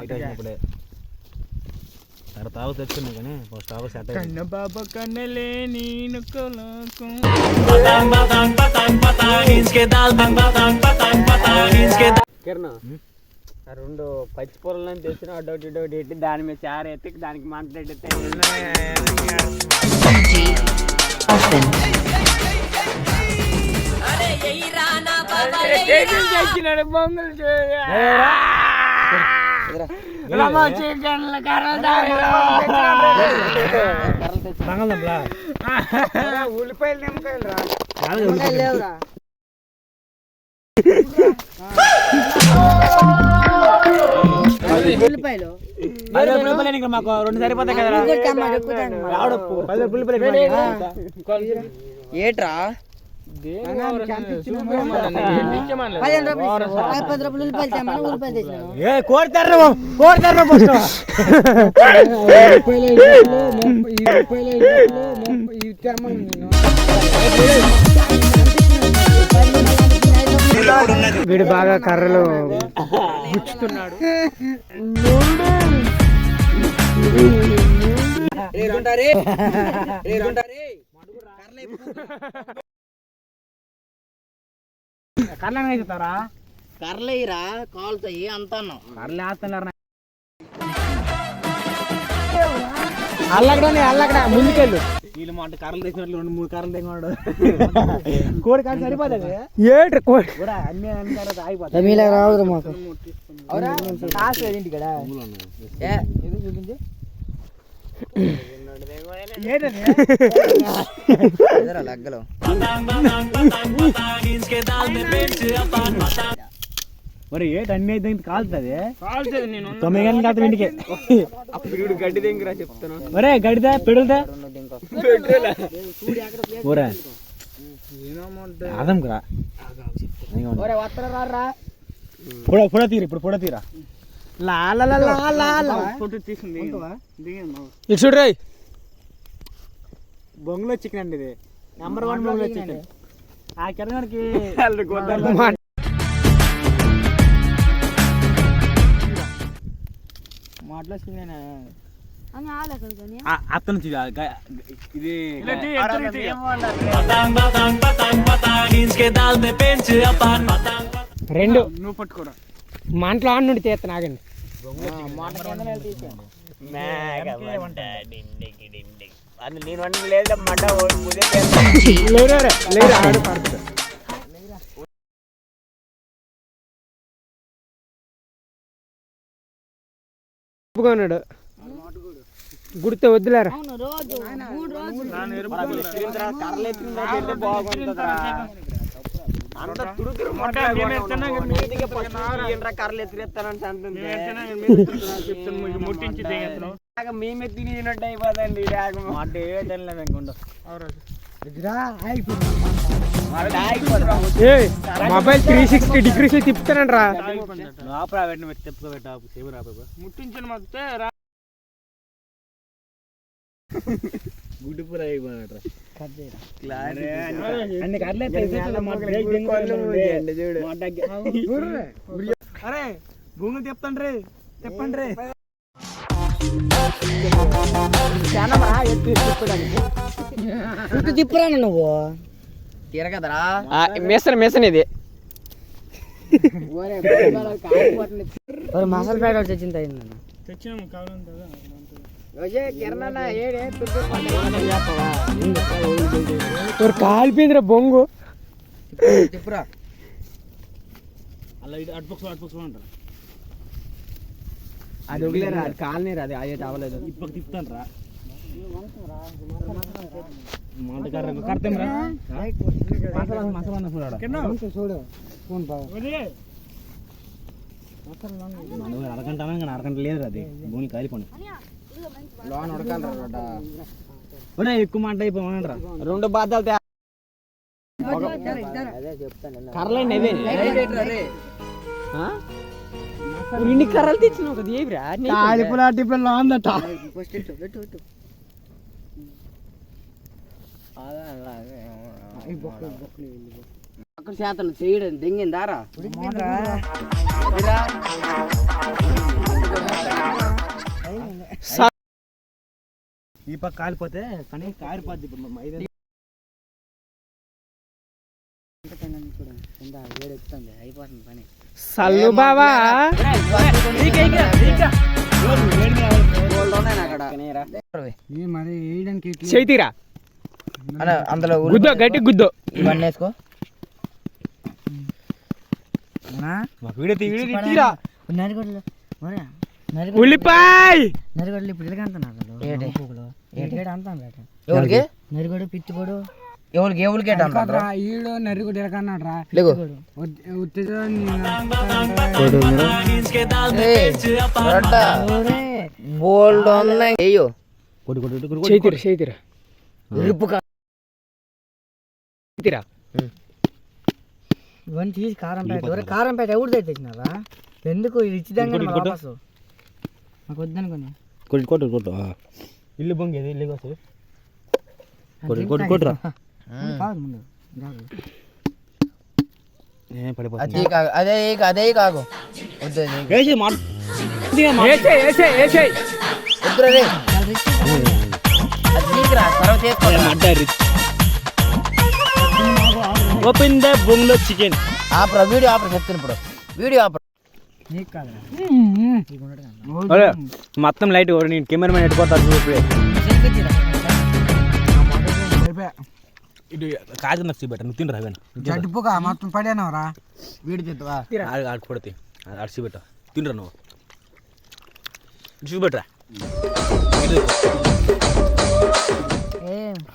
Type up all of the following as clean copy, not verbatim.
ఇప్పుడే తాగు తెచ్చుకున్నాయి కానీ ఫస్ట్ తాగు సెట్ కన్న బాబా కన్నలే నేను రెండు పచ్చి పొరలను తెచ్చిన అడ్డోటి ఇడ్డోటి ఎట్టి దాని మీద చారు ఎత్తి దానికి మాట్లాడితే బొంగులు ఉల్లిపాయలు నిమ్మకాయలు లేవురా ఉల్లిపాయలు మాకు రెండు సరిపోతాయి కదా ఏట్రా వీడు బాగా కర్రలు గుచ్చుతున్నాడు. కర్రలు వేస్తారా? కర్రలేరా కాలుతాయి అంతా కర్రలు వేస్తున్నారు. అల్లగడా ముందుకెళ్ళు. వీళ్ళు మాట కర్రలు తెచ్చినట్లు 2-3 కర్రలు తెచ్చుకున్నాడు. కోడి కాదు సరిపోతుంది. ఏడు కోడి కూడా అన్ని తర్వాత ఆగిపోతుంది. మీలా రావద్దు మాకు ఇంటి కదా చూపించి లగ్గలో మరి ఏంటి అన్ని అయితే కాలుతుంది. 9 గంటల కాదు ఇంటికి అప్పుడు గడ్డి దగ్గర చెప్తాను. మరే గడ్డిదా పెడుదా అదంరా పొడ తీరు. ఇప్పుడు పొడ తీరా ఇటు చూడరా. బొంగులో చికెన్ అండి ఇది. నెంబర్ 1 బొంగులో చికెన్. ఆ కిరణానికి మాట్లాడుతున్నాను అతను ఇది రెండు నువ్వు పట్టుకోరా. మాంట్లో ఆడ నుండి తీస్తాను ఆగండి. నేను వండి లేదా మడ్డ లేదు ఆడు పడుతుంది. ఒప్పుకున్నాడు గుడితే వద్దులేరా. మేమే తినేటట్టు అయిపోదండి. మొబైల్ 360 degrees తిప్పుతానండి రా. ముట్టించిన గుడ్డుపూర అరే భూములు చెప్తాండ్రీ చెప్పండి. తిప్పురా నువ్వు తిరగదరా. మెసన్ ఇది మసాలా ప్యాకెట్ తెచ్చింది అయిందన్న. కాలిపోయిందిరా బొంగు. తిప్పురా అది వదిలేరా. అది కాలనీ రా. అది అదే అవ్వలేదు. ఇప్పుడు తిప్పుతాను రా. అరగంట లేదు అది భూమి కాలిపోయి లోన్ ఉడకాలరా. ఎక్కువ మాట అయిపోమనరా. 2 బాధాలు కర్రలండి అవే. ఇన్ని కర్రలు తెచ్చినావు కదా ఏవిరా. ఉందట అక్కడ చేతను చేయడం దెంగిందారా. ఈ పక్క కాలిపోతే కానీ కారిపోద్ది ఇప్పుడు ఐదు అయిపోతుంది పని. సల్లు బావా మరి వేయడానికి చేతిరా అందులో గుద్దో గట్టి గుద్దో ఇవన్నీ వేసుకో. ఉల్లిపాయ నరిగొడ్లు ఇప్పుడు ఎవరికి నరిగొడు పిచ్చిగొడు ఎవరికి ఈడు నరిగొడు ఎలకన్నాడు రా బోల్డ్ అయ్యో చేతిరా చేతిరా ఇవన్నీ తీసి కారం పేట ఎవరు తెచ్చినారా ఎందుకు ఇచ్చిదాన్ని నాకు వద్దనుకుని కొట్టు కొట్టు ఇల్లు బొంగేది ఇల్లు కోసం కొట్టు కొట్టురా కాదు ముందు అదే అదే కాదు ఓపెన్ ద బొంగులో చికెన్ ఆపరా వీడియో ఆపరా చెప్తాను ఇప్పుడు వీడియో ఆపరా మొత్తం లైట్ నేను కెమెరామెన్ ఎట్టుకోతాను ఇప్పుడే ఇటు కాదు నచ్చి బెట్ట నువ్వు తినరా జడ్పుగా మొత్తం పడానవరా వీడియో చెప్తావా ఆడు పడితే అడిచి పెట్ట తినరా నువ్వు చూపెట్టరా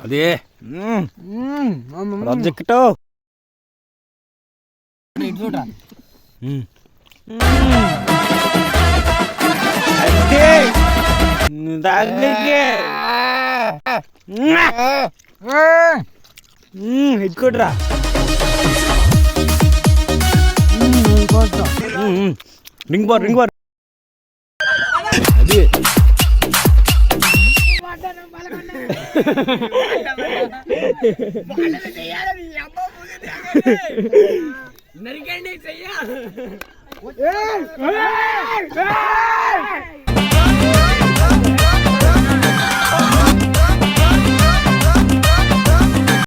అదే ప్రాజెక్టు చూడరా ఇచ్చుకోట్రా రింగ్ బార్ అది నరికండి చెయ్య